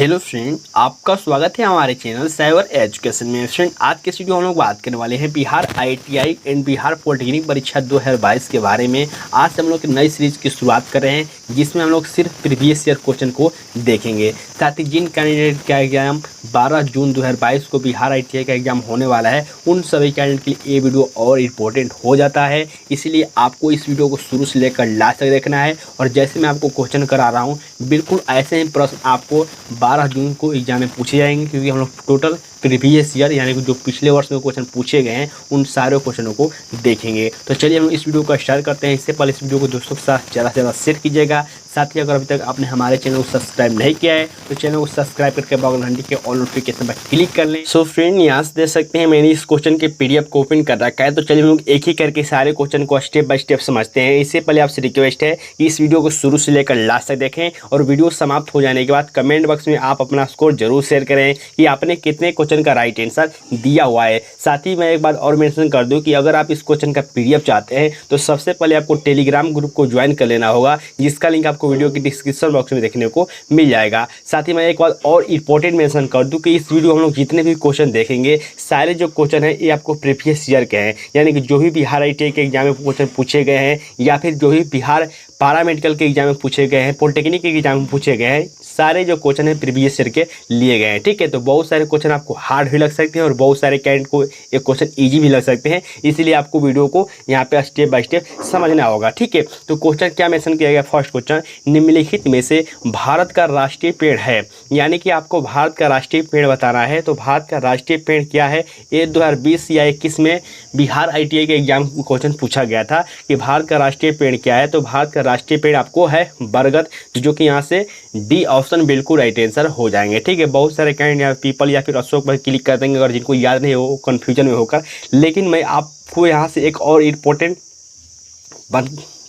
Hello friend, आपका स्वागत है हमारे चैनल साइबर एजुकेशन में। फ्रेंड, आज के वीडियो हम लोग बात करने वाले हैं Bihar ITI and Bihar polytechnic परीक्षा 2022 के बारे में। आज हम लोग नई सीरीज की शुरुआत कर रहे हैं जिसमें हम लोग सिर्फ प्रीवियस ईयर क्वेश्चन को देखेंगे। साथ ही जिन कैंडिडेट का एग्जाम 12 जून 2022 को बिहार आईटीआई का एग्जाम होने वाला है, उन सभी कैंडिडेट के लिए ये वीडियो और इम्पोर्टेंट हो जाता है। इसीलिए आपको इस वीडियो को शुरू से लेकर लास्ट तक देखना है। और जैसे मैं आपको क्वेश्चन करा रहा हूँ, बिल्कुल ऐसे ही प्रश्न आपको 12 जून को एग्जाम में पूछे जाएंगे, क्योंकि हम लोग टोटल प्रीवियस ईयर यानी कि जो पिछले वर्ष में क्वेश्चन पूछे गए हैं उन सारे क्वेश्चनों को देखेंगे। तो चलिए हम इस वीडियो को स्टार्ट करते हैं। इससे पहले इस वीडियो को दोस्तों के साथ ज़्यादा से ज़्यादा शेयर कीजिएगा। साथ ही अगर अभी तक आपने हमारे चैनल को सब्सक्राइब नहीं किया है तो चैनल को सब्सक्राइब करके बगल घंटी के ऑल नोटिफिकेशन पर क्लिक कर लें। सो फ्रेंड, यहाँ से देख सकते हैं मैंने इस क्वेश्चन के पीडीएफ को ओपन कर रखा है। तो चलिए हम लोग एक ही करके सारे क्वेश्चन को स्टेप बाय स्टेप समझते हैं। इससे पहले आपसे रिक्वेस्ट है कि इस वीडियो को शुरू से लेकर लास्ट तक देखें और वीडियो समाप्त हो जाने के बाद कमेंट बॉक्स में आप अपना स्कोर जरूर शेयर करें कि आपने कितने क्वेश्चन का राइट आंसर दिया हुआ है। साथ ही मैं एक बात और मेंशन कर दूं कि अगर आप इस क्वेश्चन का पीडीएफ चाहते हैं तो सबसे पहले आपको टेलीग्राम ग्रुप को ज्वाइन कर लेना होगा, जिसका लिंक आपको वीडियो की डिस्क्रिप्शन बॉक्स में देखने को मिल जाएगा। साथ ही मैं एक बात और इंपॉर्टेंट मेंशन कर दूं कि इस वीडियो हम लोग जितने भी क्वेश्चन देखेंगे, सारे जो क्वेश्चन हैं ये आपको प्रीवियस ईयर के हैं, यानी कि जो भी बिहार आईटीआई के एग्जाम में क्वेश्चन पूछे गए हैं या फिर जो भी बिहार पैरामेडिकल के एग्जाम में पूछे गए हैं, पॉलिटेक्निक के एग्जाम में पूछे गए हैं, सारे जो क्वेश्चन है प्रीवियस ईयर के लिए गए हैं। ठीक है, तो बहुत सारे क्वेश्चन आपको हार्ड भी लग सकते हैं और बहुत सारे कैंडिडेट को ये क्वेश्चन इजी भी लग सकते हैं। इसीलिए आपको वीडियो को यहाँ पे स्टेप बाय स्टेप समझना होगा। ठीक है, तो क्वेश्चन क्या मेंशन किया गया? फर्स्ट क्वेश्चन, निम्नलिखित में से भारत का राष्ट्रीय पेड़ है, यानी कि आपको भारत का राष्ट्रीय पेड़ बताना है। तो भारत का राष्ट्रीय पेड़ क्या है? ये 2020 या 21 में बिहार आईटीआई के एग्जाम क्वेश्चन पूछा गया था कि भारत का राष्ट्रीय पेड़ क्या है। तो भारत का राष्ट्रीय पेड़ आपको है बरगद, जो कि यहाँ से डी ऑप्शन बिल्कुल राइट आंसर हो जाएंगे। ठीक है, बहुत सारे कैंडिडेट यहाँ पीपल या फिर अशोक पर क्लिक कर देंगे अगर जिनको याद नहीं हो, कन्फ्यूजन में होकर। लेकिन मैं आपको यहाँ से एक और इम्पोर्टेंट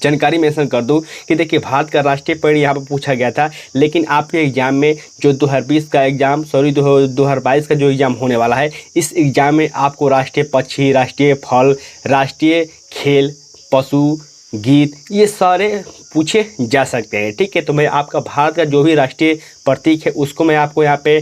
जानकारी मेंशन कर दूं कि देखिए भारत का राष्ट्रीय पेड़ यहाँ पर पूछा गया था, लेकिन आपके एग्जाम में जो 2020 का एग्जाम 2022 का जो एग्ज़ाम होने वाला है, इस एग्ज़ाम में आपको राष्ट्रीय पक्षी, राष्ट्रीय फल, राष्ट्रीय खेल, पशु, गीत, ये सारे पूछे जा सकते हैं। ठीक है, तो मैं आपका भारत का जो भी राष्ट्रीय प्रतीक है उसको मैं आपको यहाँ पे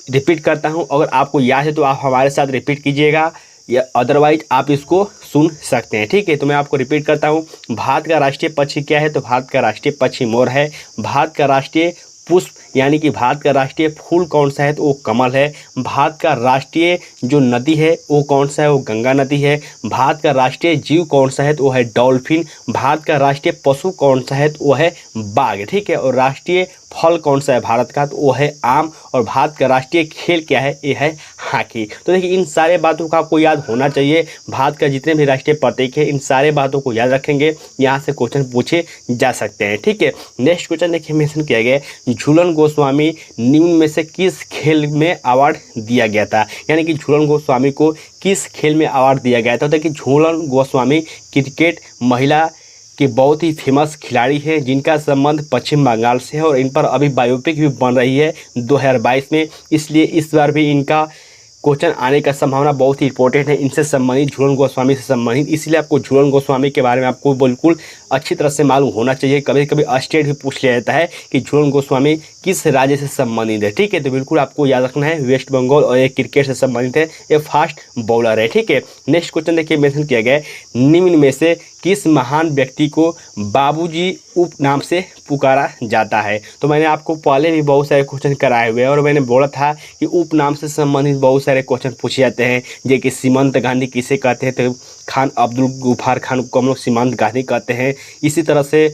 रिपीट करता हूँ। अगर आपको याद है तो आप हमारे साथ रिपीट कीजिएगा, या अदरवाइज आप इसको सुन सकते हैं। ठीक है, तो मैं आपको रिपीट करता हूँ। भारत का राष्ट्रीय पक्षी क्या है? तो भारत का राष्ट्रीय पक्षी मोर है। भारत का राष्ट्रीय पुष्प यानी कि भारत का राष्ट्रीय फूल कौन सा है? तो वो कमल है। भारत का राष्ट्रीय जो नदी है वो कौन सा है? वो गंगा नदी है। भारत का राष्ट्रीय जीव कौन सा है? तो वो है डॉल्फिन। भारत का राष्ट्रीय पशु कौन सा है? तो वो है बाघ। ठीक है, और राष्ट्रीय फल कौन सा है भारत का? तो वो है आम। और भारत का राष्ट्रीय खेल क्या है? ये है हॉकी। तो देखिए इन सारे बातों का आपको याद होना चाहिए। भारत का जितने भी राष्ट्रीय प्रतीक है इन सारे बातों को याद रखेंगे, यहाँ से क्वेश्चन पूछे जा सकते हैं। ठीक है, नेक्स्ट क्वेश्चन देखिए मेंशन किया गया है, झूलन गोस्वामी निम्न में से किस खेल में अवार्ड दिया गया था? यानी कि झूलन गोस्वामी को किस खेल में अवार्ड दिया गया था? देखिए झूलन गोस्वामी क्रिकेट महिला कि बहुत ही फेमस खिलाड़ी हैं, जिनका संबंध पश्चिम बंगाल से है और इन पर अभी बायोपिक भी बन रही है 2022 में। इसलिए इस बार भी इनका क्वेश्चन आने का संभावना बहुत ही इंपॉर्टेंट है, इनसे संबंधित, झूलन गोस्वामी से संबंधित। इसलिए आपको झूलन गोस्वामी के बारे में आपको बिल्कुल अच्छी तरह से मालूम होना चाहिए। कभी कभी स्टेट भी पूछ लिया जाता है कि झूलन गोस्वामी किस राज्य से संबंधित है। ठीक है, तो बिल्कुल आपको याद रखना है, वेस्ट बंगाल, और ये क्रिकेट से संबंधित है, ये फास्ट बॉलर है। ठीक है, नेक्स्ट क्वेश्चन देखिए मेंशन किया गया है, निम्न में से किस महान व्यक्ति को बाबूजी उपनाम से पुकारा जाता है? तो मैंने आपको पहले भी बहुत सारे क्वेश्चन कराए हुए हैं और मैंने बोला था कि उपनाम से संबंधित बहुत सारे क्वेश्चन पूछे जाते हैं, जैसे कि सीमंत गांधी किसे कहते हैं? तो खान अब्दुल गफ्फार खान को हम लोग सीमंत गांधी कहते हैं। इसी तरह से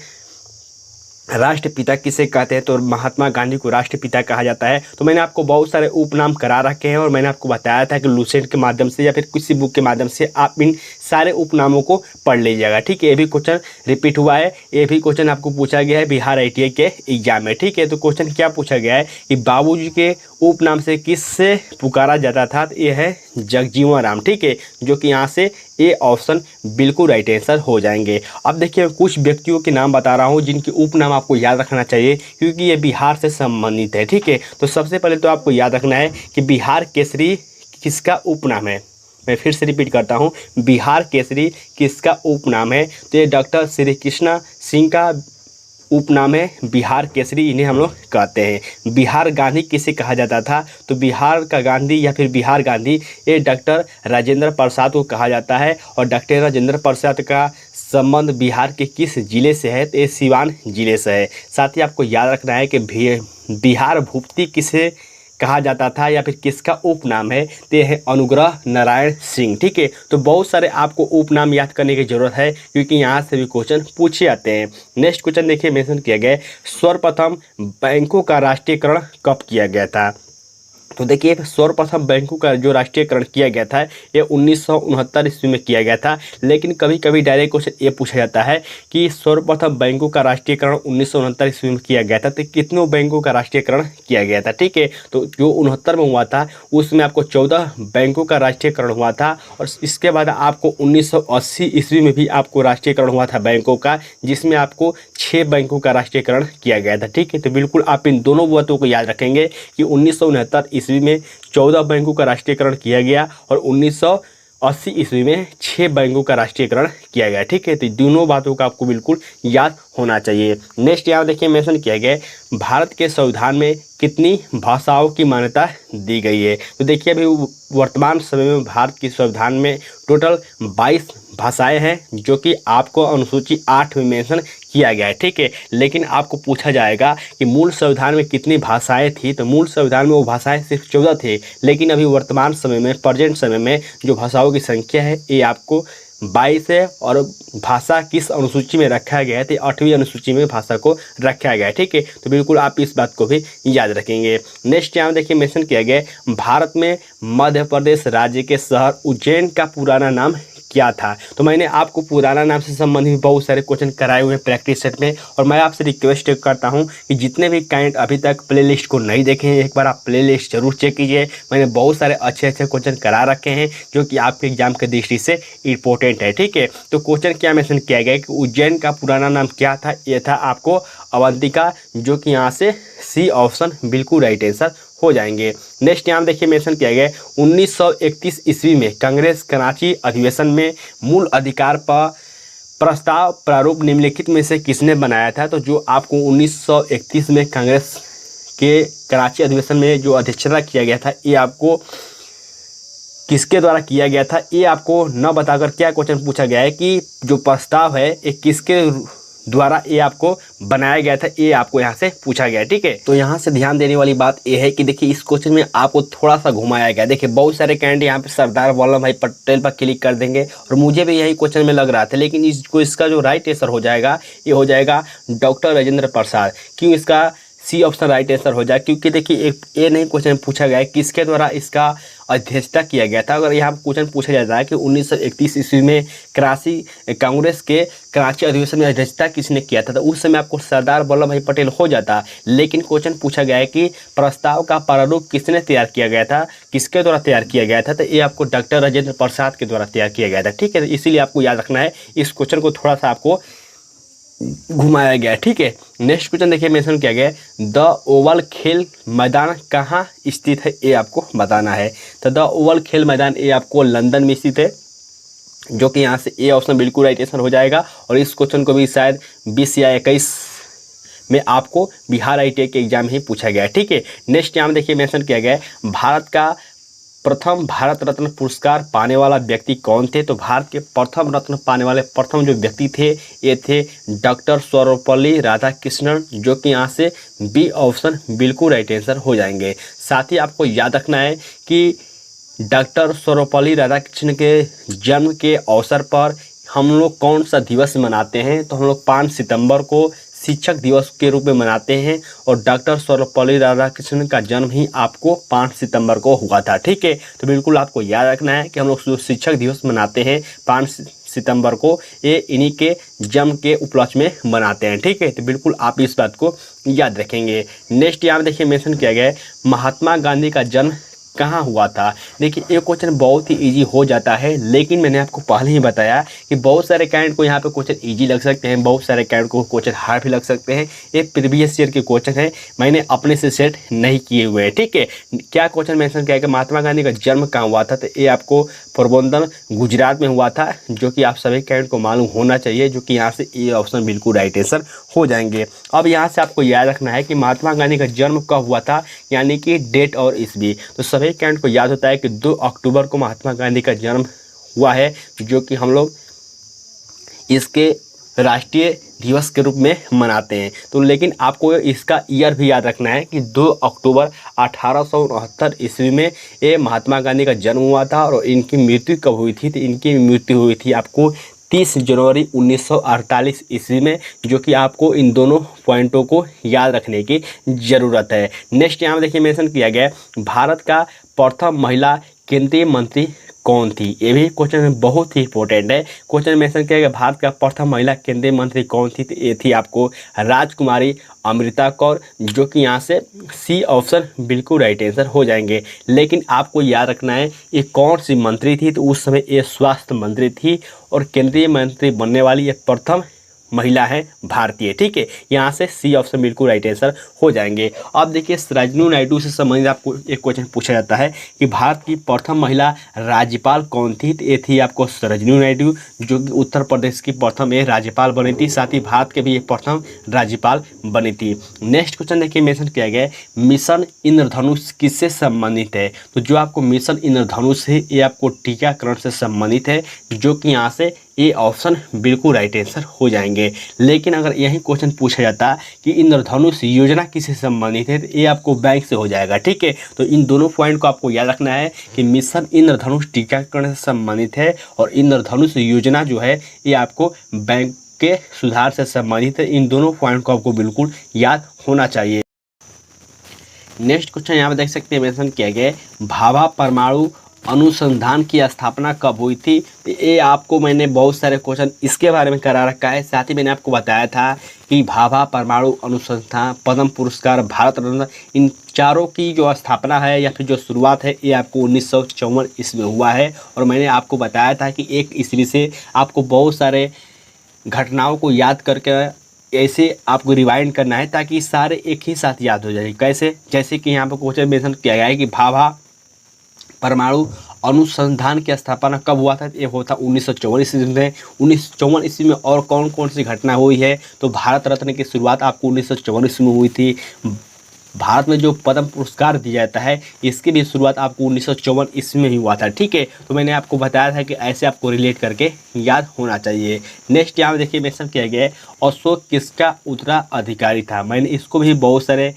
राष्ट्रपिता किसे कहते हैं? तो महात्मा गांधी को राष्ट्रपिता कहा जाता है। तो मैंने आपको बहुत सारे उपनाम करा रखे हैं और मैंने आपको बताया था कि लूसेंट के माध्यम से या फिर किसी बुक के माध्यम से आप इन सारे उपनामों को पढ़ लीजिएगा। ठीक है, ये भी क्वेश्चन रिपीट हुआ है, ये भी क्वेश्चन आपको पूछा गया है बिहार आईटीआई के एग्जाम में। ठीक है, तो क्वेश्चन क्या पूछा गया है कि बाबूजी के उपनाम से किससे पुकारा जाता था? तो ये है जगजीवन राम। ठीक है, जो कि यहाँ से ए ऑप्शन बिल्कुल राइट आंसर हो जाएंगे। अब देखिए कुछ व्यक्तियों के नाम बता रहा हूँ जिनके उपनाम आपको याद रखना चाहिए, क्योंकि ये बिहार से संबंधित है। ठीक है, तो सबसे पहले तो आपको याद रखना है कि बिहार केसरी किसका उपनाम है। मैं फिर से रिपीट करता हूँ, बिहार केसरी किसका उपनाम है? तो ये डॉक्टर श्री कृष्णा सिंह का उपनाम है बिहार केसरी, इन्हें हम लोग कहते हैं। बिहार गांधी किसे कहा जाता था, तो बिहार का गांधी या फिर बिहार गांधी ये डॉक्टर राजेंद्र प्रसाद को कहा जाता है। और डॉक्टर राजेंद्र प्रसाद का संबंध बिहार के किस जिले से है, तो ये सिवान जिले से है। साथ ही आपको याद रखना है कि बिहार भूपति किसे कहा जाता था या फिर किसका उपनाम है, तो यह है अनुग्रह नारायण सिंह। ठीक है, तो बहुत सारे आपको उपनाम याद करने की जरूरत है क्योंकि यहाँ से भी क्वेश्चन पूछे जाते हैं। नेक्स्ट क्वेश्चन देखिए, मेंशन किया गया सर्वप्रथम बैंकों का राष्ट्रीयकरण कब किया गया था। तो देखिए सर्वप्रथम बैंकों का जो राष्ट्रीयकरण किया गया था ये 1969 ईस्वी में किया गया था। लेकिन कभी कभी डायरेक्ट क्वेश्चन ये पूछा जाता है कि सर्वप्रथम बैंकों का राष्ट्रीयकरण 1969 ईस्वी में किया गया था, तो कितनों बैंकों का राष्ट्रीयकरण किया गया था। ठीक है, तो जो 69 में हुआ था उसमें आपको 14 बैंकों का राष्ट्रीयकरण हुआ था। और इसके बाद आपको 1980 ईस्वी में भी आपको राष्ट्रीयकरण हुआ था बैंकों का, जिसमें आपको 6 बैंकों का राष्ट्रीयकरण किया गया था। ठीक है, तो बिल्कुल आप इन दोनों बातों को याद रखेंगे कि 1969 ईस्वी में 14 बैंकों का राष्ट्रीयकरण किया गया और 1980 ईस्वी में 6 बैंकों का राष्ट्रीयकरण किया गया। ठीक है, तो दोनों बातों का आपको बिल्कुल याद होना चाहिए। नेक्स्ट यहाँ देखिए मेंशन किया गया भारत के संविधान में कितनी भाषाओं की मान्यता दी गई है। तो देखिए अभी वर्तमान समय में भारत के संविधान में टोटल 22 भाषाएं हैं जो कि आपको अनुसूची 8 में मेंशन किया गया है। ठीक है, लेकिन आपको पूछा जाएगा कि मूल संविधान में कितनी भाषाएं थी, तो मूल संविधान में वो भाषाएं सिर्फ 14 थे। लेकिन अभी वर्तमान समय में प्रेजेंट समय में जो भाषाओं की संख्या है ये आपको 22 है। और भाषा किस अनुसूची में रखा गया है, तो 8वीं अनुसूची में भाषा को रखा गया है। ठीक है, तो बिल्कुल आप इस बात को भी याद रखेंगे। नेक्स्ट यहाँ देखिए मेंशन किया गया भारत में मध्य प्रदेश राज्य के शहर उज्जैन का पुराना नाम क्या था। तो मैंने आपको पुराना नाम से संबंधित बहुत सारे क्वेश्चन कराए हुए हैं प्रैक्टिस सेट में। और मैं आपसे रिक्वेस्ट करता हूं कि जितने भी कैंडिडेट अभी तक प्लेलिस्ट को नहीं देखे हैं एक बार आप प्लेलिस्ट जरूर चेक कीजिए। मैंने बहुत सारे अच्छे क्वेश्चन करा रखे हैं जो कि आपके एग्जाम के दृष्टि से इंपॉर्टेंट है। ठीक है, तो क्वेश्चन क्या मेंशन किया गया कि उज्जैन का पुराना नाम क्या था, ये था आपको अवंतिका, जो कि यहाँ से सी ऑप्शन बिल्कुल राइट आंसर हो जाएंगे। नेक्स्ट यहाँ देखिए मेंशन किया गया 1931 ईस्वी में कांग्रेस कराची अधिवेशन में मूल अधिकार पर प्रस्ताव प्रारूप निम्नलिखित में से किसने बनाया था। तो जो आपको 1931 में कांग्रेस के कराची अधिवेशन में जो अध्यक्षता किया गया था ये आपको किसके द्वारा किया गया था, ये आपको न बताकर क्या क्वेश्चन पूछा गया है कि जो प्रस्ताव है ये किसके द्वारा ये आपको बनाया गया था, ये आपको यहाँ से पूछा गया है। ठीक है, तो यहाँ से ध्यान देने वाली बात ये है कि देखिए इस क्वेश्चन में आपको थोड़ा सा घुमाया गया। देखिए बहुत सारे कैंडिडेट यहाँ पे सरदार वल्लभ भाई पटेल पर क्लिक कर देंगे और मुझे भी यही क्वेश्चन में लग रहा था, लेकिन इसका जो राइट आंसर हो जाएगा ये हो जाएगा डॉक्टर राजेंद्र प्रसाद। क्यों इसका सी ऑप्शन राइट आंसर हो जाए, क्योंकि देखिए एक ये नहीं क्वेश्चन पूछा गया है किसके द्वारा इसका अध्यक्षता किया गया था। अगर यहाँ क्वेश्चन पूछा जाता है कि 1931 ईस्वी में कांग्रेस के कराची अधिवेशन में अध्यक्षता किसने किया था, तो उस समय आपको सरदार वल्लभ भाई पटेल हो जाता। लेकिन क्वेश्चन पूछा गया है कि प्रस्ताव का प्रारूप किसने तैयार किया गया था, किसके द्वारा तैयार किया गया था, तो ये आपको डॉक्टर राजेंद्र प्रसाद के द्वारा तैयार किया गया था। ठीक है, इसीलिए आपको याद रखना है, इस क्वेश्चन को थोड़ा सा आपको घुमाया गया है। ठीक है, नेक्स्ट क्वेश्चन देखिए मेंशन किया गया द ओवल खेल मैदान कहाँ स्थित है, ये आपको बताना है। तो द ओवल खेल मैदान ये आपको लंदन में स्थित है, जो कि यहाँ से ए ऑप्शन बिल्कुल राइट आंसर हो जाएगा। और इस क्वेश्चन को भी शायद 20 या 21 में आपको बिहार ITI के एग्जाम ही पूछा गया है। ठीक है, नेक्स्ट यहाँ देखिए मेंशन किया गया है भारत का प्रथम भारत रत्न पुरस्कार पाने वाला व्यक्ति कौन थे। तो भारत के प्रथम रत्न पाने वाले प्रथम जो व्यक्ति थे ये थे डॉक्टर सर्वपल्ली राधाकृष्णन, जो कि यहाँ से बी ऑप्शन बिल्कुल राइट आंसर हो जाएंगे। साथ ही आपको याद रखना है कि डॉक्टर सर्वपल्ली राधाकृष्णन के जन्म के अवसर पर हम लोग कौन सा दिवस मनाते हैं, तो हम लोग 5 सितंबर को शिक्षक दिवस के रूप में मनाते हैं। और डॉक्टर सर्वपल्ली राधाकृष्णन का जन्म ही आपको 5 सितंबर को हुआ था। ठीक है, तो बिल्कुल आपको याद रखना है कि हम लोग जो शिक्षक दिवस मनाते हैं 5 सितंबर को, ये इन्हीं के जन्म के उपलक्ष्य में मनाते हैं। ठीक है, तो बिल्कुल आप इस बात को याद रखेंगे। नेक्स्ट यहाँ देखिए मेंशन किया गया है महात्मा गांधी का जन्म कहाँ हुआ था। देखिए ये क्वेश्चन बहुत ही इजी हो जाता है, लेकिन मैंने आपको पहले ही बताया कि बहुत सारे कैंडिडेट को यहाँ पे क्वेश्चन इजी लग सकते हैं, बहुत सारे कैंडिडेट को क्वेश्चन हार्ड भी लग सकते हैं। ये प्रीवियस ईयर के क्वेश्चन है, मैंने अपने से सेट नहीं किए हुए हैं, ठीक है। क्या क्वेश्चन मेंशन किया है कि महात्मा गांधी का जन्म कहाँ हुआ था, तो ये आपको पोरबंदर गुजरात में हुआ था, जो कि आप सभी कैंडिडेट को मालूम होना चाहिए, जो कि यहाँ से ये ऑप्शन बिल्कुल राइट आंसर हो जाएंगे। अब यहाँ से आपको याद रखना है कि महात्मा गांधी का जन्म कब हुआ था, यानी कि डेट और ईस्वी। तो सभी कैंडिडेट को याद होता है कि 2 अक्टूबर को महात्मा गांधी का जन्म हुआ है, जो कि हम लोग इसके राष्ट्रीय दिवस के रूप में मनाते हैं। तो लेकिन आपको इसका ईयर भी याद रखना है कि 2 अक्टूबर 1869 ईस्वी में ये महात्मा गांधी का जन्म हुआ था, और इनकी मृत्यु कब हुई थी, तो इनकी मृत्यु हुई थी आपको 30 जनवरी 1948 ईस्वी में, जो कि आपको इन दोनों पॉइंटों को याद रखने की ज़रूरत है। नेक्स्ट यहाँ देखिए मेंशन किया गया है भारत का प्रथम महिला केंद्रीय मंत्री कौन थी। ये भी क्वेश्चन बहुत ही इंपॉर्टेंट है। क्वेश्चन मेंशन किया गया भारत का प्रथम महिला केंद्रीय मंत्री कौन थी, तो ये थी आपको राजकुमारी अमृता कौर, जो कि यहाँ से सी ऑप्शन बिल्कुल राइट आंसर हो जाएंगे। लेकिन आपको याद रखना है ये कौन सी मंत्री थी, तो उस समय ये स्वास्थ्य मंत्री थी, और केंद्रीय मंत्री बनने वाली ये प्रथम महिला है भारतीय, ठीक है। यहाँ से सी ऑप्शन बिल्कुल राइट आंसर हो जाएंगे। अब देखिए सरोजिनी नायडू से संबंधित आपको एक क्वेश्चन पूछा जाता है कि भारत की प्रथम महिला राज्यपाल कौन थी, तो ये थी आपको सरोजिनी नायडू, जो कि उत्तर प्रदेश की प्रथम ये राज्यपाल बनी थी, साथ ही भारत के भी ये प्रथम राज्यपाल बनी थी। नेक्स्ट क्वेश्चन देखिए मेंशन किया गया है मिशन इंद्रधनुष किससे संबंधित है। तो जो आपको मिशन इंद्रधनुष है ये आपको टीकाकरण से संबंधित है, जो कि यहाँ से ये ऑप्शन बिल्कुल राइट आंसर हो जाएंगे। लेकिन अगर यही क्वेश्चन पूछा जाता कि इंद्रधनुष योजना किससे संबंधित है, तो ये आपको बैंक से हो जाएगा, ठीक है। तो इन दोनों पॉइंट को आपको याद रखना है कि मिशन इंद्रधनुष टीकाकरण से संबंधित है, और इंद्रधनुष योजना जो है ये आपको बैंक के सुधार से संबंधित है। इन दोनों पॉइंट को आपको बिल्कुल याद होना चाहिए। नेक्स्ट क्वेश्चन यहाँ पर देख सकते हैं मेंशन किया गया है भाभा परमाणु अनुसंधान की स्थापना कब हुई थी। ये आपको मैंने बहुत सारे क्वेश्चन इसके बारे में करा रखा है, साथ ही मैंने आपको बताया था कि भाभा परमाणु अनुसंधान, पद्म पुरस्कार, भारत रत्न, इन चारों की जो स्थापना है या फिर जो शुरुआत है ये आपको 1954 ईस्वी में हुआ है। और मैंने आपको बताया था कि 1 ईस्वी से आपको बहुत सारे घटनाओं को याद करके ऐसे आपको रिवाइंड करना है, ताकि सारे एक ही साथ याद हो जाए। कैसे, जैसे कि यहाँ पर क्वेश्चन मेंशन किया गया है कि भाभा परमाणु अनुसंधान की स्थापना कब हुआ था, ये हुआ था 1954 ईस्वी में। 1954 ईस्वी में और कौन कौन सी घटना हुई है, तो भारत रत्न की शुरुआत आपको 1954 ईस्वी में हुई थी। भारत में जो पद्म पुरस्कार दिया जाता है इसकी भी शुरुआत आपको 1954 ईस्वी में ही हुआ था, ठीक है। तो मैंने आपको बताया था कि ऐसे आपको रिलेट करके याद होना चाहिए। नेक्स्ट यहाँ देखिए मेंशन किया गया है अशोक किसका उत्तराधिकारी था। मैंने इसको भी बहुत सारे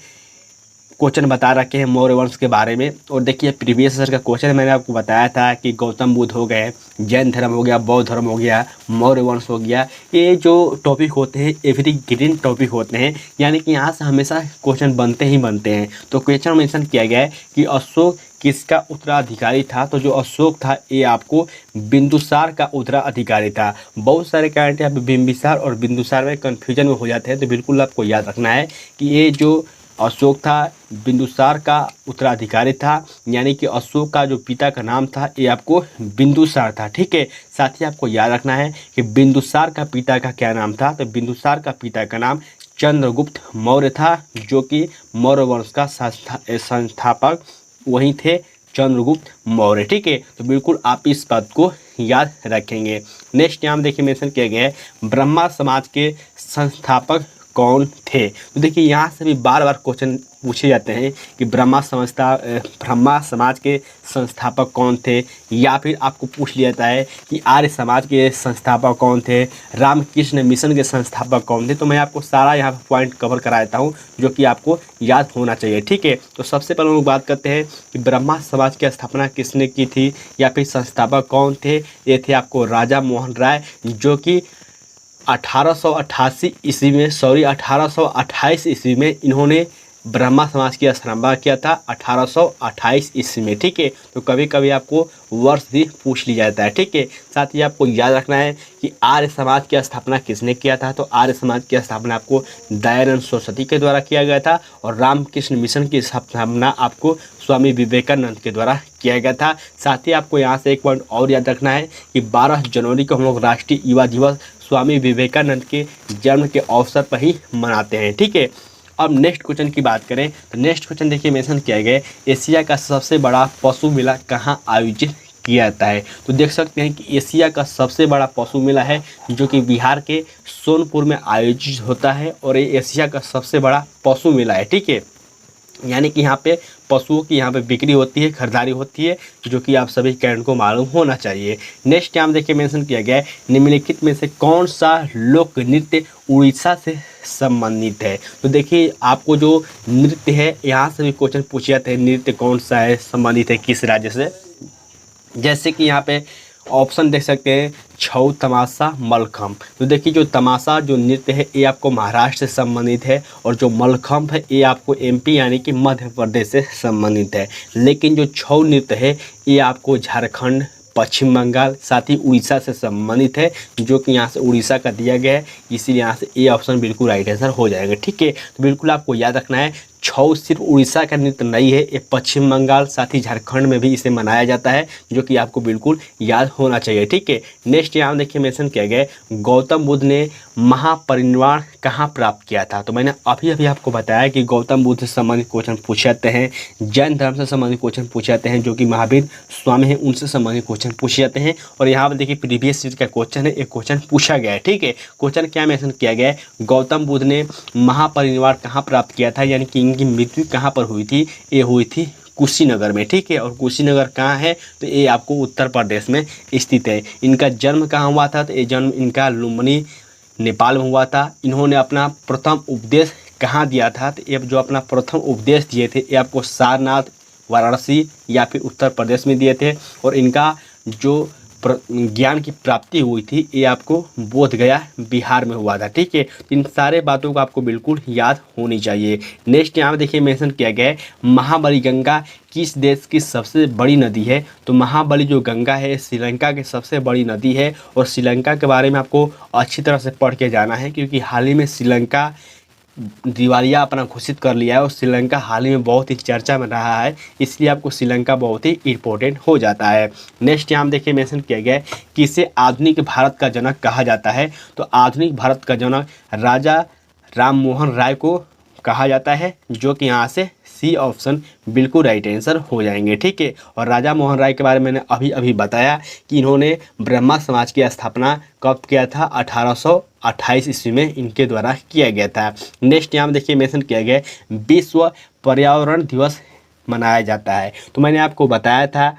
क्वेश्चन बता रखे हैं मौर्य वंश के बारे में। और देखिए प्रीवियस ईयर का क्वेश्चन मैंने आपको बताया था कि गौतम बुद्ध हो गए, जैन धर्म हो गया, बौद्ध धर्म हो गया, मौर्य वंश हो गया, ये जो टॉपिक होते हैं एवरग्रीन टॉपिक होते हैं, यानी कि यहाँ से हमेशा क्वेश्चन बनते ही बनते हैं। तो क्वेश्चन मेंशन किया गया है कि अशोक किसका उत्तराधिकारी था। तो जो अशोक था ये आपको बिंदुसार का उत्तराधिकारी था। बहुत सारे कैंडिडेट यहाँ पे बिंबिसार और बिंदुसार में कन्फ्यूजन में हो जाते हैं, तो बिल्कुल आपको याद रखना है कि ये जो अशोक था बिंदुसार का उत्तराधिकारी था, यानी कि अशोक का जो पिता का नाम था ये आपको बिंदुसार था, ठीक है। साथ ही आपको याद रखना है कि बिंदुसार का पिता का क्या नाम था, तो बिंदुसार का पिता का नाम चंद्रगुप्त मौर्य था, जो कि मौर्य वंश का संस्थापक वही थे, चंद्रगुप्त मौर्य, ठीक है। तो बिल्कुल आप इस बात को याद रखेंगे। नेक्स्ट यहाँ देखिए मेंशन किया गया है ब्रह्मा समाज के संस्थापक कौन थे। तो देखिए यहाँ से भी बार बार क्वेश्चन पूछे जाते हैं कि ब्रह्मा समाज के संस्थापक कौन थे, या फिर आपको पूछ लिया जाता है कि आर्य समाज के संस्थापक कौन थे, रामकृष्ण मिशन के संस्थापक कौन थे। तो मैं आपको सारा यहाँ पर पॉइंट कवर करा देता हूँ जो कि आपको याद होना चाहिए, ठीक है। तो सबसे पहले हम लोग बात करते हैं कि ब्रह्मा समाज की स्थापना किसने की थी या फिर संस्थापक कौन थे। ये थे आपको राजा मोहन राय, जो कि 1828 ईस्वी में 1828 ईस्वी में इन्होंने ब्रह्मा समाज की स्थापना किया था 1828 ईस्वी में। ठीक है, तो कभी कभी आपको वर्ष भी पूछ लिया जाता है। ठीक है, साथ ही आपको याद रखना है कि आर्य समाज की स्थापना किसने किया था। तो आर्य समाज की स्थापना आपको दयानंद सरस्वती के द्वारा किया गया था और रामकृष्ण मिशन की स्थापना आपको स्वामी विवेकानंद के द्वारा किया गया था। साथ ही आपको यहाँ से एक पॉइंट और याद रखना है कि 12 जनवरी को हम लोग राष्ट्रीय युवा दिवस स्वामी विवेकानंद के जन्म के अवसर पर ही मनाते हैं। ठीक है, अब नेक्स्ट क्वेश्चन की बात करें तो नेक्स्ट क्वेश्चन देखिए मेंशन किया गया है, एशिया का सबसे बड़ा पशु मेला कहाँ आयोजित किया जाता है। तो देख सकते हैं कि एशिया का सबसे बड़ा पशु मेला है जो कि बिहार के सोनपुर में आयोजित होता है और ये एशिया का सबसे बड़ा पशु मेला है। ठीक है, यानी कि यहाँ पे पशुओं की यहाँ पे बिक्री होती है, खरीदारी होती है, जो कि आप सभी कैंड को मालूम होना चाहिए। नेक्स्ट यहाँ देखिए मेंशन किया गया है, निम्नलिखित में से कौन सा लोक नृत्य उड़ीसा से संबंधित है। तो देखिए आपको जो नृत्य है यहाँ से भी क्वेश्चन पूछे जाते हैं, नृत्य कौन सा है, संबंधित है किस राज्य से। जैसे कि यहाँ पे ऑप्शन देख सकते हैं, छऊ, तमाशा, मलखम्ब। तो देखिए जो तमाशा जो नृत्य है ये आपको महाराष्ट्र से संबंधित है और जो मलखम्ब है ये आपको एमपी यानी कि मध्य प्रदेश से संबंधित है। लेकिन जो छऊ नृत्य है ये आपको झारखंड, पश्चिम बंगाल साथ ही उड़ीसा से संबंधित है, जो कि यहाँ से उड़ीसा का दिया गया है, इसीलिए यहाँ से ए ऑप्शन बिल्कुल राइट आंसर हो जाएगा। ठीक है, तो बिल्कुल आपको याद रखना है छऊ सिर्फ उड़ीसा का नृत्य नहीं है, ये पश्चिम बंगाल साथ ही झारखंड में भी इसे मनाया जाता है, जो कि आपको बिल्कुल याद होना चाहिए। ठीक है, नेक्स्ट यहाँ देखिए मेंशन किया गया है, गौतम बुद्ध ने महापरिनिर्वाण कहाँ प्राप्त किया था। तो मैंने अभी अभी आपको बताया कि गौतम बुद्ध से संबंधित क्वेश्चन पूछे जाते हैं, जैन धर्म से संबंधित क्वेश्चन पूछे जाते हैं, जो कि महावीर स्वामी हैं उनसे संबंधित क्वेश्चन पूछे जाते हैं। और यहाँ पर देखिए प्रीवियस ईयर का क्वेश्चन है, एक क्वेश्चन पूछा गया है। ठीक है, क्वेश्चन क्या मेंशन किया गया है, गौतम बुद्ध ने महापरिनिर्वाण कहाँ प्राप्त किया था, यानी कि इनकी मृत्यु कहाँ पर हुई थी। ये हुई थी कुशीनगर में। ठीक है, और कुशीनगर कहाँ है तो ये आपको उत्तर प्रदेश में स्थित है। इनका जन्म कहाँ हुआ था तो ये जन्म इनका लुम्बिनी नेपाल में हुआ था। इन्होंने अपना प्रथम उपदेश कहाँ दिया था तो ये जो अपना प्रथम उपदेश दिए थे ये आपको सारनाथ, वाराणसी या फिर उत्तर प्रदेश में दिए थे। और इनका जो ज्ञान की प्राप्ति हुई थी ये आपको बोध गया बिहार में हुआ था। ठीक है, इन सारे बातों को आपको बिल्कुल याद होनी चाहिए। नेक्स्ट यहाँ देखिए मेंशन किया गया है, महाबली गंगा किस देश की सबसे बड़ी नदी है। तो महाबली जो गंगा है श्रीलंका की सबसे बड़ी नदी है और श्रीलंका के बारे में आपको अच्छी तरह से पढ़ के जाना है, क्योंकि हाल ही में श्रीलंका दिवालिया अपना घोषित कर लिया है और श्रीलंका हाल ही में बहुत ही चर्चा में रहा है, इसलिए आपको श्रीलंका बहुत ही इम्पोर्टेंट हो जाता है। नेक्स्ट यहाँ देखिए मेंशन किया गया है, किसे आधुनिक भारत का जनक कहा जाता है। तो आधुनिक भारत का जनक राजा राम मोहन राय को कहा जाता है, जो कि यहाँ से सी ऑप्शन बिल्कुल राइट आंसर हो जाएंगे। ठीक है, और राजा मोहन राय के बारे में मैंने अभी अभी बताया कि इन्होंने ब्रह्मा समाज की स्थापना कब किया था, 1828 ईस्वी में इनके द्वारा किया गया था। नेक्स्ट यहाँ देखिए मेंशन किया गया है, विश्व पर्यावरण दिवस मनाया जाता है। तो मैंने आपको बताया था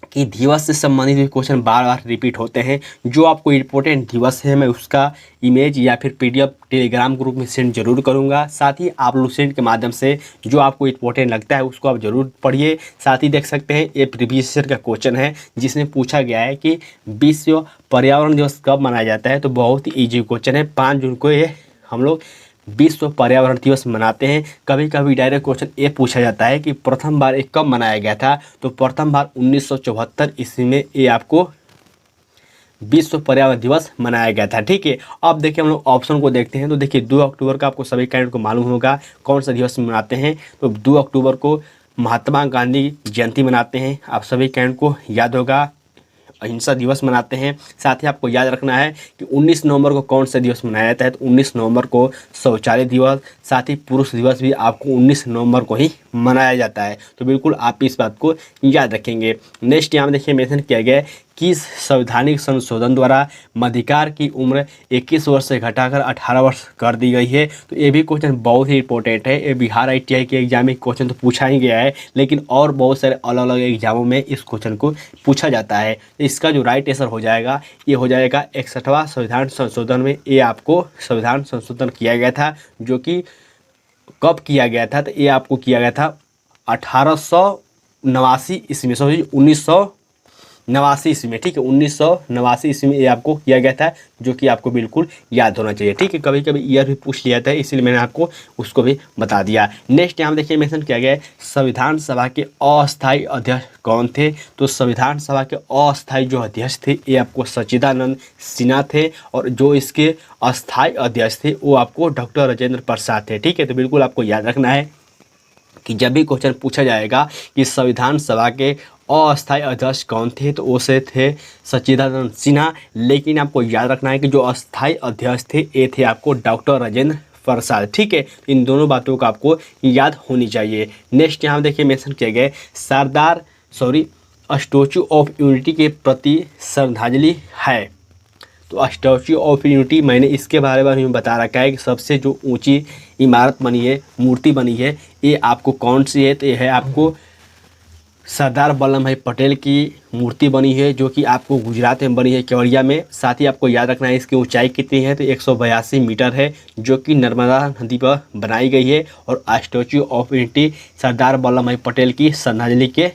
कि दिवस से संबंधित भी क्वेश्चन बार बार रिपीट होते हैं। जो आपको इम्पोर्टेंट दिवस है मैं उसका इमेज या फिर पीडीएफ टेलीग्राम ग्रुप में सेंड जरूर करूंगा। साथ ही आप लूसेंट के माध्यम से जो आपको इम्पोर्टेंट लगता है उसको आप जरूर पढ़िए। साथ ही देख सकते हैं ये प्रीवियस ईयर का क्वेश्चन है जिसमें पूछा गया है कि विश्व पर्यावरण दिवस कब मनाया जाता है। तो बहुत ही ईजी क्वेश्चन है, 5 जून को ये हम लोग विश्व पर्यावरण दिवस मनाते हैं। कभी कभी डायरेक्ट क्वेश्चन ये पूछा जाता है कि प्रथम बार ये कब मनाया गया था। तो प्रथम बार 1974 ईस्वी में ये आपको विश्व पर्यावरण दिवस मनाया गया था। ठीक है, अब देखिए हम लोग ऑप्शन को देखते हैं। तो देखिए 2 अक्टूबर का आपको सभी कैंडिडेट को मालूम होगा कौन सा दिवस मनाते हैं। तो 2 अक्टूबर को महात्मा गांधी जयंती मनाते हैं, आप सभी कैंडिडेट को याद होगा। अहिंसा दिवस मनाते हैं। साथ ही आपको याद रखना है कि 19 नवंबर को कौन सा दिवस मनाया जाता है। तो 19 नवंबर को शौचालय दिवस, साथ ही पुरुष दिवस भी आपको 19 नवंबर को ही मनाया जाता है। तो बिल्कुल आप इस बात को याद रखेंगे। नेक्स्ट यहाँ देखिए मेंशन किया गया है, किस संवैधानिक संशोधन द्वारा मध्यधिकार की उम्र 21 वर्ष से घटाकर 18 वर्ष कर दी गई है। तो ये भी क्वेश्चन बहुत ही इंपॉर्टेंट है। ये बिहार ITI के एग्जाम में क्वेश्चन तो पूछा ही गया है, लेकिन और बहुत सारे अलग अलग एग्जामों में इस क्वेश्चन को पूछा जाता है। इसका जो राइट आंसर हो जाएगा ये हो जाएगा 61वां संविधान संशोधन में। ये आपको संविधान संशोधन किया गया था, जो कि कब किया गया था। तो ये आपको किया गया था 1889 ईस्वी में, सॉरी 1989 ईस्वी में, ठीक है, 1989 ईस्वी में ये आपको किया गया था, जो कि आपको बिल्कुल याद होना चाहिए, ठीक है। कभी कभी ईयर भी पूछ लिया था, इसलिए मैंने आपको उसको भी बता दिया। नेक्स्ट यहाँ देखिए मेंशन किया गया है संविधान सभा के अस्थायी अध्यक्ष कौन थे। तो संविधान सभा के अस्थायी जो अध्यक्ष थे ये आपको सच्चिदानंद सिन्हा थे, और जो इसके अस्थायी अध्यक्ष थे वो आपको डॉक्टर राजेंद्र प्रसाद थे, ठीक है। तो बिल्कुल आपको याद रखना है कि जब भी क्वेश्चन पूछा जाएगा कि संविधान सभा के अस्थायी अध्यक्ष कौन थे, तो उसे थे सच्चिदानंद सिन्हा, लेकिन आपको याद रखना है कि जो अस्थायी अध्यक्ष थे ये थे आपको डॉक्टर राजेंद्र प्रसाद, ठीक है। इन दोनों बातों का आपको याद होनी चाहिए। नेक्स्ट यहाँ देखिए मेंशन किए गए स्टैच्यू ऑफ यूनिटी के प्रति श्रद्धांजलि है। तो स्टैच्यू ऑफ यूनिटी मैंने इसके बारे में बता रखा है कि सबसे जो ऊंची इमारत बनी है, मूर्ति बनी है, ये आपको कौन सी है। तो ये है आपको सरदार वल्लभ भाई पटेल की मूर्ति बनी है, जो कि आपको गुजरात में बनी है, केवड़िया में। साथ ही आपको याद रखना है इसकी ऊंचाई कितनी है, तो 182 मीटर है, जो कि नर्मदा नदी पर बनाई गई है। और statue of unity Sardar Vallabh भाई पटेल की श्रद्धांजलि के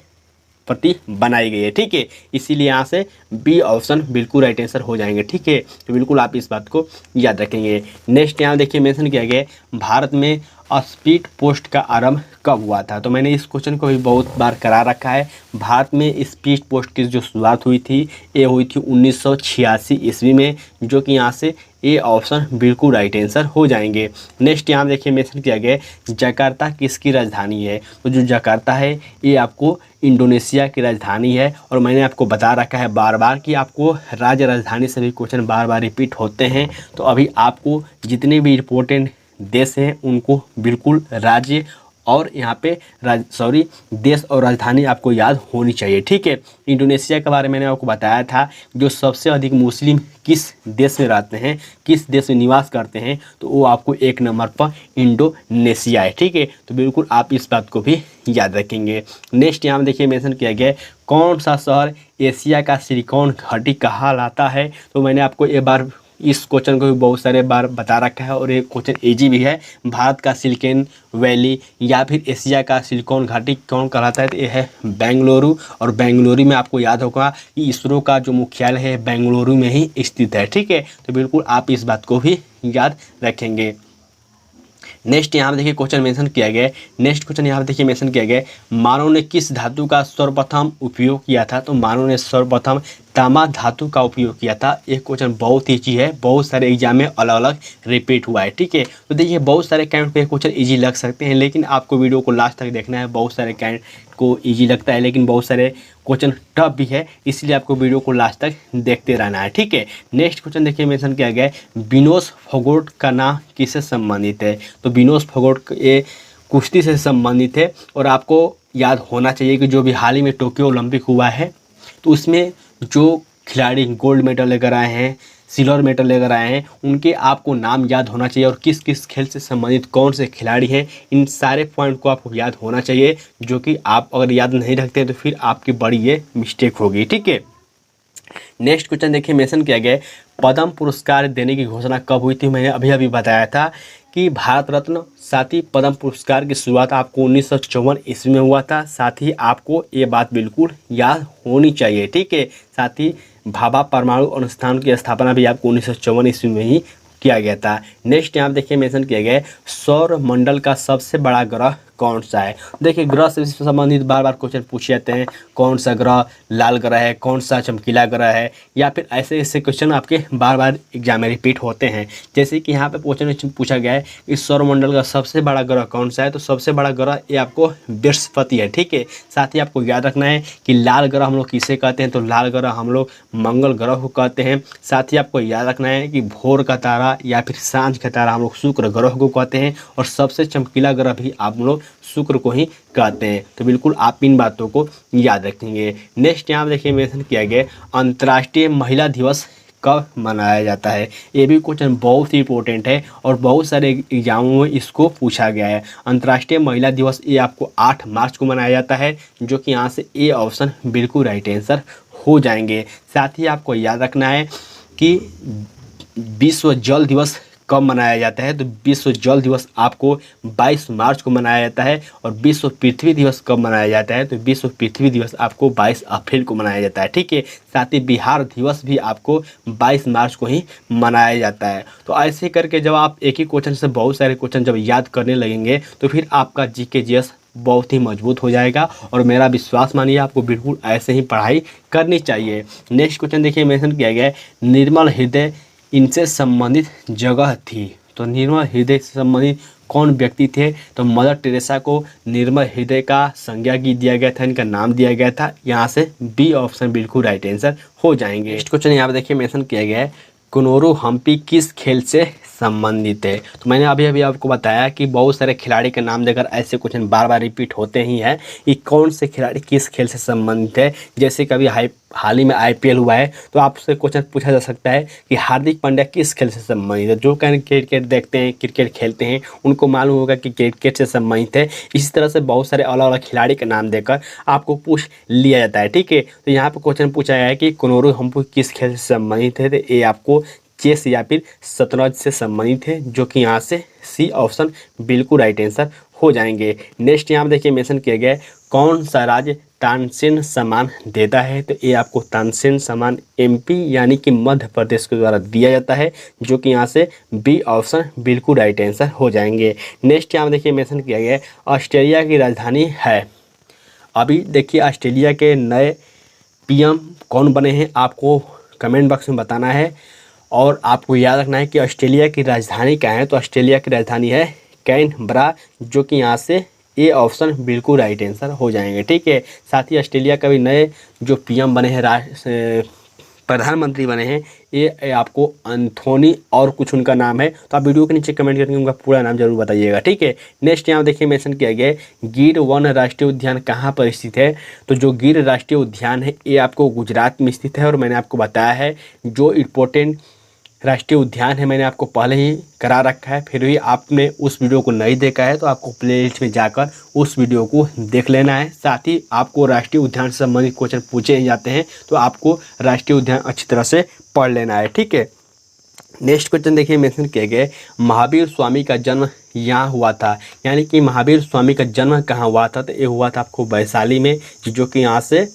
प्रति बनाई गई है, ठीक है। इसीलिए यहाँ से बी ऑप्शन बिल्कुल राइट आंसर हो जाएंगे, ठीक है। तो बिल्कुल आप इस बात को याद रखेंगे। नेक्स्ट यहाँ देखिए मेंशन किया गया है भारत में स्पीड पोस्ट का आरंभ कब हुआ था। तो मैंने इस क्वेश्चन को भी बहुत बार करा रखा है। भारत में स्पीड पोस्ट की जो शुरुआत हुई थी ये हुई थी 1986 ईस्वी में, जो कि यहाँ से ए ऑप्शन बिल्कुल राइट आंसर हो जाएंगे। नेक्स्ट यहाँ देखिए मेंशन किया गया है जकार्ता किसकी राजधानी है। तो जो जकार्ता है ये आपको इंडोनेशिया की राजधानी है, और मैंने आपको बता रखा है बार बार कि आपको राज्य राजधानी से भी क्वेश्चन बार बार रिपीट होते हैं। तो अभी आपको जितने भी इम्पोर्टेंट देश हैं उनको बिल्कुल राज्य और यहाँ पे देश और राजधानी आपको याद होनी चाहिए, ठीक है। इंडोनेशिया के बारे में मैंने आपको बताया था, जो सबसे अधिक मुस्लिम किस देश में रहते हैं, किस देश में निवास करते हैं, तो वो आपको 1 नंबर पर इंडोनेशिया है, ठीक है। तो बिल्कुल आप इस बात को भी याद रखेंगे। नेक्स्ट यहाँ देखिए मेंशन किया गया है कौन सा शहर एशिया का सिलिकॉन घाटी कहलाता है। तो मैंने आपको एक बार इस क्वेश्चन को भी बहुत सारे बार बता रखा है, और ये क्वेश्चन इजी भी है। भारत का सिलिकॉन वैली या फिर एशिया का सिलिकॉन घाटी कौन कहलाता है, तो ये है बेंगलुरु। और बेंगलुरु में आपको याद होगा कि इसरो का जो मुख्यालय है बेंगलुरु में ही स्थित है, ठीक है। तो बिल्कुल आप इस बात को भी याद रखेंगे। नेक्स्ट यहाँ देखिए क्वेश्चन मेंशन किया गया है। नेक्स्ट क्वेश्चन यहाँ देखिए मेंशन किया गया है मानव ने किस धातु का सर्वप्रथम उपयोग किया था। तो मानव ने सर्वप्रथम तांबा धातु का उपयोग किया था। एक क्वेश्चन बहुत ईजी है, बहुत सारे एग्जाम में अलग अलग रिपीट हुआ है, ठीक है। तो देखिए बहुत सारे कैंडिडेट पे क्वेश्चन इजी लग सकते हैं, लेकिन आपको वीडियो को लास्ट तक देखना है। बहुत सारे कैंडिडेट को इजी लगता है, लेकिन बहुत सारे क्वेश्चन टफ भी है, इसलिए आपको वीडियो को लास्ट तक देखते रहना है, ठीक है। नेक्स्ट क्वेश्चन देखिए मेंशन किया गया है विनोस फोगोट का नाम किससे संबंधित है। तो विनोस फोगोट ये कुश्ती से संबंधित है, और आपको याद होना चाहिए कि जो भी हाल ही में टोक्यो ओलंपिक हुआ है, तो उसमें जो खिलाड़ी गोल्ड मेडल लेकर आए हैं, सिल्वर मेडल लेकर आए हैं, उनके आपको नाम याद होना चाहिए, और किस किस खेल से संबंधित कौन से खिलाड़ी हैं, इन सारे पॉइंट को आपको याद होना चाहिए, जो कि आप अगर याद नहीं रखते तो फिर आपकी बड़ी ये मिस्टेक होगी, ठीक है। नेक्स्ट क्वेश्चन देखिए मेंशन किया गया है पद्म पुरस्कार देने की घोषणा कब हुई थी। मैंने अभी अभी बताया था कि भारत रत्न साथ ही पद्म पुरस्कार की शुरुआत आपको 1954 ईस्वी में हुआ था। साथ ही आपको ये बात बिल्कुल याद होनी चाहिए, ठीक है। साथ ही भाभा परमाणु अनुष्ठान की स्थापना भी आपको 1954 ईस्वी में ही किया गया था। नेक्स्ट यहाँ देखिए मेंशन किया गया है सौर मंडल का सबसे बड़ा ग्रह कौन सा है। देखिए ग्रह से संबंधित बार बार क्वेश्चन पूछे जाते हैं, कौन सा ग्रह लाल ग्रह है, कौन सा चमकीला ग्रह है, या फिर ऐसे ऐसे क्वेश्चन आपके बार बार एग्जाम में रिपीट होते हैं। जैसे कि यहाँ पे क्वेश्चन पूछा गया है इस सौरमंडल का सबसे बड़ा ग्रह कौन सा है। तो सबसे बड़ा ग्रह ये आपको बृहस्पति है, ठीक है। साथ ही आपको याद रखना है कि लाल ग्रह हम लोग किसे कहते हैं। तो लाल ग्रह हम लोग मंगल ग्रह को कहते हैं। साथ ही आपको याद रखना है कि भोर का तारा या फिर सांझ का तारा हम लोग शुक्र ग्रह को कहते हैं, और सबसे चमकीला ग्रह भी आप लोग शुक्र को ही कहते हैं। तो बिल्कुल आप इन बातों को याद रखेंगे। नेक्स्ट यहाँ देखिए मेंशन किया गया अंतर्राष्ट्रीय महिला दिवस कब मनाया जाता है। ये भी क्वेश्चन बहुत ही इंपॉर्टेंट है, और बहुत सारे एग्जामों में इसको पूछा गया है। अंतर्राष्ट्रीय महिला दिवस ये आपको 8 मार्च को मनाया जाता है, जो कि यहाँ से ए ऑप्शन बिल्कुल राइट आंसर हो जाएंगे। साथ ही आपको याद रखना है कि विश्व जल दिवस कब मनाया जाता है, तो विश्व जल दिवस आपको 22 मार्च को मनाया जाता है। और विश्व पृथ्वी दिवस कब मनाया जाता है, तो विश्व पृथ्वी दिवस आपको 22 अप्रैल को मनाया जाता है। ठीक है, साथ ही बिहार दिवस भी आपको 22 मार्च को ही मनाया जाता है। तो ऐसे करके जब आप एक ही क्वेश्चन से बहुत सारे क्वेश्चन जब याद करने लगेंगे तो फिर आपका जीके जीएस बहुत ही मजबूत हो जाएगा। और मेरा विश्वास मानिए आपको बिल्कुल ऐसे ही पढ़ाई करनी चाहिए। नेक्स्ट क्वेश्चन देखिए, मेंशन किया गया है निर्मल हृदय इनसे संबंधित जगह थी। तो निर्मल हृदय से संबंधित कौन व्यक्ति थे, तो मदर टेरेसा को निर्मल हृदय का संज्ञा दिया गया था, इनका नाम दिया गया था। यहाँ से बी ऑप्शन बिल्कुल राइट आंसर हो जाएंगे। नेक्स्ट क्वेश्चन यहाँ पे देखिए मेंशन किया गया है कुनोरू हम्पी किस खेल से संबंधित है। तो मैंने अभी आपको बताया कि बहुत सारे खिलाड़ी के नाम देकर ऐसे क्वेश्चन बार बार रिपीट होते ही हैं कि कौन से खिलाड़ी किस खेल से संबंधित है। जैसे कभी हाल ही में आईपीएल हुआ है तो आपसे क्वेश्चन पूछा जा सकता है कि हार्दिक पांड्या किस खेल से संबंधित है। जो क्रिकेट देखते हैं, क्रिकेट खेलते हैं, उनको मालूम होगा कि क्रिकेट से संबंधित है। इसी तरह से बहुत सारे अलग अलग खिलाड़ी के नाम देकर आपको पूछ लिया जाता है। ठीक है, तो यहाँ पर क्वेश्चन पूछा गया है कि कुनोरू हम्पी किस खेल से संबंधित है, तो ये आपको चेस या फिर शतरंज से संबंधित है, जो कि यहाँ से सी ऑप्शन बिल्कुल राइट आंसर हो जाएंगे। नेक्स्ट यहाँ देखिए मेंशन किया गया है कौन सा राज्य तानसेन सम्मान देता है, तो ये आपको तानसेन सम्मान एमपी यानी कि मध्य प्रदेश के द्वारा दिया जाता है, जो कि यहाँ से बी ऑप्शन बिल्कुल राइट आंसर हो जाएंगे। नेक्स्ट यहाँ देखिए मेंशन किया गया है ऑस्ट्रेलिया की राजधानी है। अभी देखिए ऑस्ट्रेलिया के नए पीएम कौन बने हैं, आपको कमेंट बॉक्स में बताना है। और आपको याद रखना है कि ऑस्ट्रेलिया की राजधानी क्या है, तो ऑस्ट्रेलिया की राजधानी है कैनबरा, जो कि यहाँ से ए ऑप्शन बिल्कुल राइट आंसर हो जाएंगे। ठीक है, साथ ही ऑस्ट्रेलिया का भी नए जो पीएम बने हैं, प्रधानमंत्री बने हैं, ये आपको एंथोनी और कुछ उनका नाम है। तो आप वीडियो के नीचे कमेंट करके उनका पूरा नाम जरूर बताइएगा। ठीक है, नेक्स्ट यहाँ देखिए मेंशन किया गया है गिर वन राष्ट्रीय उद्यान कहाँ पर स्थित है। तो जो गिर राष्ट्रीय उद्यान है ये आपको गुजरात में स्थित है। और मैंने आपको बताया है जो इम्पोर्टेंट राष्ट्रीय उद्यान है मैंने आपको पहले ही करा रखा है, फिर भी आपने उस वीडियो को नहीं देखा है तो आपको प्लेलिस्ट में जाकर उस वीडियो को देख लेना है। साथ ही आपको राष्ट्रीय उद्यान से संबंधित क्वेश्चन पूछे ही जाते हैं तो आपको राष्ट्रीय उद्यान अच्छी तरह से पढ़ लेना है। ठीक है, नेक्स्ट क्वेश्चन देखिए मेंशन किए गए महावीर स्वामी का जन्म यहाँ हुआ था, यानी कि महावीर स्वामी का जन्म कहाँ हुआ था, तो ये हुआ था आपको वैशाली में, जो कि यहाँ से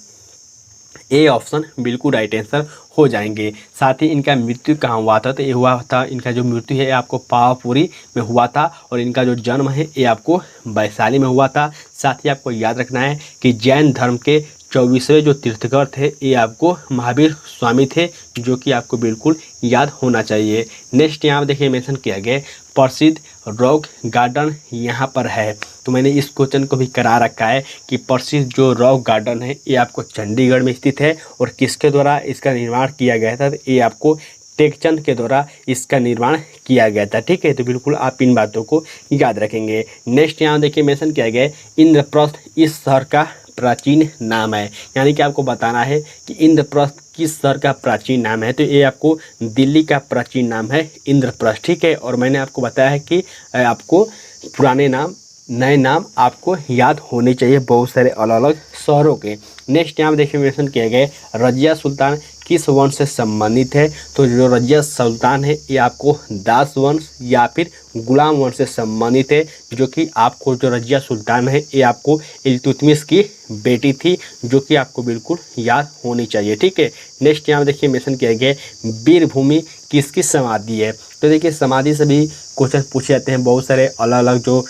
ए ऑप्शन बिल्कुल राइट आंसर हो जाएंगे। साथ ही इनका मृत्यु कहाँ हुआ था, तो ये हुआ था, इनका जो मृत्यु है आपको पावापुरी में हुआ था। और इनका जो जन्म है ये आपको वैशाली में हुआ था। साथ ही आपको याद रखना है कि जैन धर्म के 24वें जो तीर्थकर थे ये आपको महावीर स्वामी थे, जो कि आपको बिल्कुल याद होना चाहिए। नेक्स्ट यहाँ देखिए मेंशन किया गया प्रसिद्ध रॉक गार्डन यहाँ पर है। तो मैंने इस क्वेश्चन को भी करा रखा है कि प्रसिद्ध जो रॉक गार्डन है ये आपको चंडीगढ़ में स्थित है। और किसके द्वारा इसका निर्माण किया गया था, तो ये आपको टेकचंद के द्वारा इसका निर्माण किया गया था। ठीक है, तो बिल्कुल आप इन बातों को याद रखेंगे। नेक्स्ट यहाँ देखिए मेंशन किया गया इंद्रप्रस्थ इस शहर का प्राचीन नाम है, यानी कि आपको बताना है कि इंद्रप्रस्थ किस शहर का प्राचीन नाम है, तो ये आपको दिल्ली का प्राचीन नाम है इंद्रप्रस्थ। ठीक है, और मैंने आपको बताया है कि आपको पुराने नाम नए नाम आपको याद होने चाहिए बहुत सारे अलग अलग शहरों के। नेक्स्ट यहाँ देखिए मेंशन किया गया रजिया सुल्तान किस वंश से संबंधित है, तो जो रजिया सुल्तान है ये आपको दास वंश या फिर गुलाम वंश से संबंधित है, जो कि आपको जो रजिया सुल्तान है ये आपको इल्तुतमिश की बेटी थी, जो कि आपको बिल्कुल याद होनी चाहिए। ठीक है, नेक्स्ट यहाँ देखिए मेंशन किया गया वीरभूमि किसकी समाधि है, तो देखिए समाधि से भी क्वेश्चन पूछे जाते हैं। बहुत सारे अलग अलग जो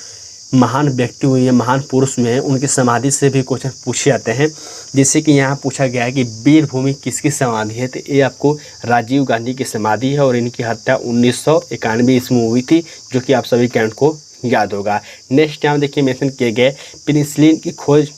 महान व्यक्ति हुए हैं, महान पुरुष हुए हैं, उनकी समाधि से भी क्वेश्चन पूछे जाते हैं। जैसे कि यहाँ पूछा गया है कि वीरभूमि किसकी समाधि है, तो ये आपको राजीव गांधी की समाधि है। और इनकी हत्या 1991 ईस्वी में हुई थी, जो कि आप सभी कैंट को याद होगा। नेक्स्ट यहाँ देखिए मेंशन किए गए पेनिसिलिन की खोज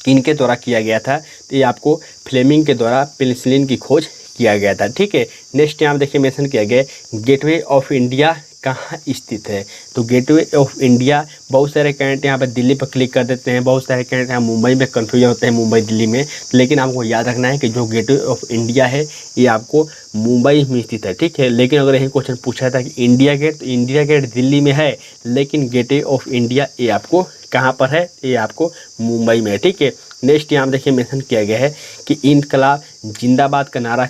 किनके द्वारा किया गया था, तो ये आपको फ्लेमिंग के द्वारा पेनिसिलिन की खोज किया गया था। ठीक है, नेक्स्ट यहाँ देखिए मेंशन किया गया गेटवे ऑफ इंडिया कहाँ स्थित है, तो गेटवे ऑफ इंडिया बहुत सारे कैंडिडेट यहाँ पर दिल्ली पर क्लिक कर देते हैं, बहुत सारे कैंडिडेट यहाँ मुंबई में कन्फ्यूजन होते हैं मुंबई दिल्ली में। लेकिन आपको याद रखना है कि जो गेटवे ऑफ इंडिया है ये आपको मुंबई में स्थित है। ठीक है, लेकिन अगर यही क्वेश्चन पूछा था कि इंडिया गेट, तो इंडिया गेट दिल्ली में है, लेकिन गेटवे ऑफ इंडिया ये आपको कहाँ पर है, ये आपको मुंबई में है। ठीक है, नेक्स्ट यहाँ देखिए मेंशन किया गया है कि इनकलाब जिंदाबाद का नारा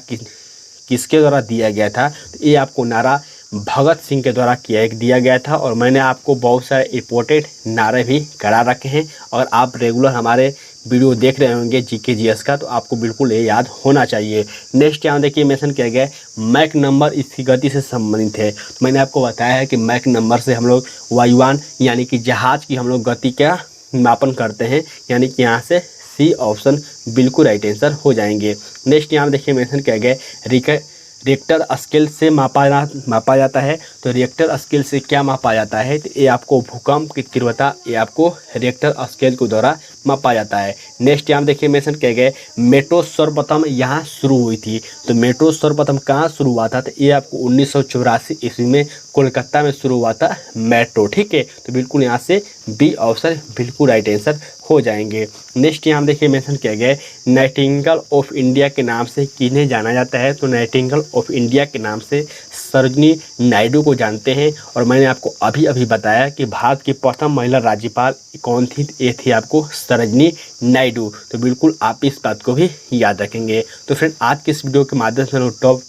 किसके द्वारा दिया गया था, तो ये आपको नारा भगत सिंह के द्वारा दिया गया था। और मैंने आपको बहुत सारे इंपॉर्टेंट नारे भी करा रखे हैं और आप रेगुलर हमारे वीडियो देख रहे होंगे जीके जीएस का, तो आपको बिल्कुल ये याद होना चाहिए। नेक्स्ट यहाँ देखिए मेंशन किया गया है मैक नंबर इसकी गति से संबंधित है। तो मैंने आपको बताया है कि मैक नंबर से हम लोग वायुयान यानी कि जहाज़ की हम लोग गति का मापन करते हैं, यानी कि यहाँ से सी ऑप्शन बिल्कुल राइट आंसर हो जाएंगे। नेक्स्ट यहाँ देखिए मेंशन किया गया है रिक्टर स्केल से मापा जाता है। तो रिक्टर स्केल से क्या मापा जाता है, तो ये आपको भूकंप की तीव्रता ये आपको रिक्टर स्केल के द्वारा मापा जाता है। नेक्स्ट यहाँ देखिए मेंशन किया गया मेट्रो सर्वप्रथम यहाँ शुरू हुई थी। तो मेट्रो सर्वप्रथम कहाँ शुरू हुआ था, तो ये आपको 1984 ईस्वी में कोलकाता में शुरू हुआ था मेट्रो। ठीक है, तो बिल्कुल यहाँ से बी ऑप्शन बिल्कुल राइट आंसर हो जाएंगे। नेक्स्ट यहाँ देखिए मेंशन किया गया है नाइटिंगेल ऑफ इंडिया के नाम से किन्हें जाना जाता है। तो नाइटिंगेल ऑफ इंडिया के नाम से सरोजिनी नायडू को जानते हैं। और मैंने आपको अभी अभी बताया कि भारत की प्रथम महिला राज्यपाल कौन थी, ये थी आपको सरोजिनी नायडू। तो बिल्कुल आप इस बात को भी याद रखेंगे। तो फ्रेंड आज के इस वीडियो के माध्यम से लोग टॉप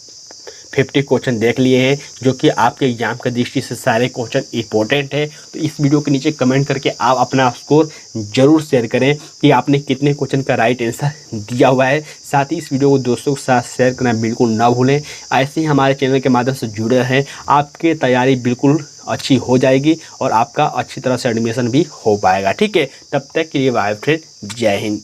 50 क्वेश्चन देख लिए हैं, जो कि आपके एग्जाम की दृष्टि से सारे क्वेश्चन इंपॉर्टेंट है। तो इस वीडियो के नीचे कमेंट करके आप अपना स्कोर जरूर शेयर करें कि आपने कितने क्वेश्चन का राइट आंसर दिया हुआ है। साथ ही इस वीडियो को दोस्तों के साथ शेयर करना बिल्कुल ना भूलें। ऐसे ही हमारे चैनल के माध्यम से जुड़े रहें, आपकी तैयारी बिल्कुल अच्छी हो जाएगी और आपका अच्छी तरह से एडमिशन भी हो पाएगा। ठीक है, तब तक के लिए बाय फ्रेंड, जय हिंद।